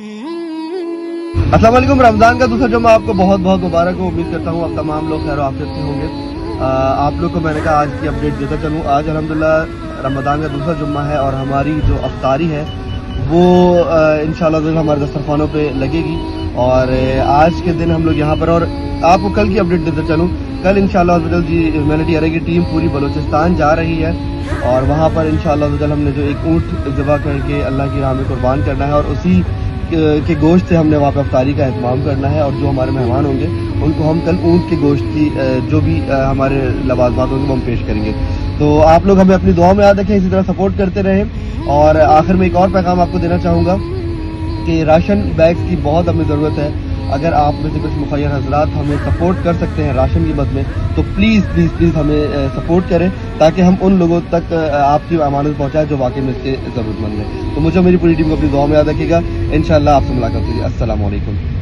अस्सलाम वालेकुम। रमज़ान का दूसरा जुम्मा आपको बहुत बहुत मुबारक हो। उम्मीद करता हूँ आप तमाम लोग खैर आफियत से होंगे। आप लोग को मैंने कहा आज की अपडेट देता चलूँ। आज अल्हम्दुलिल्लाह रमज़ान का दूसरा जुम्मा है और हमारी जो अफ्तारी है वो इंशाअल्लाह हमारे दस्तरखानों पे लगेगी। और आज के दिन हम लोग यहाँ पर, और आपको कल की अपडेट देता चलूँ, कल इंशाअल्लाह जी ह्यूमैनिटी एरा की टीम पूरी बलूचिस्तान जा रही है और वहाँ पर इंशाअल्लाह हमने जो एक ऊँट ज़िबा करके अल्लाह की राह में कुर्बान करना है और उसी के गोश्त से हमने वहाँ पर अफ्तारी का एहतमाम करना है। और जो हमारे मेहमान होंगे उनको हम कल ऊँट के गोश्त की जो भी हमारे लवाजमात होंगे वो हम पेश करेंगे। तो आप लोग हमें अपनी दुआ में याद रखें, इसी तरह सपोर्ट करते रहें। और आखिर में एक और पैगाम आपको देना चाहूँगा कि राशन बैग्स की बहुत हमें ज़रूरत है। अगर आप में से कुछ मुखय्यर हजरात हमें सपोर्ट कर सकते हैं राशन की मद में तो प्लीज़ प्लीज़ प्लीज़ हमें सपोर्ट करें ताकि हम उन लोगों तक आपकी अमानत पहुँचाएं जो वाकई में इसके ज़रूरतमंद हैं। तो मुझे मेरी पूरी टीम को अपनी दुआ में याद रखिएगा। इंशाअल्लाह आपसे मुलाकात होगी। अस्सलाम वालेकुम।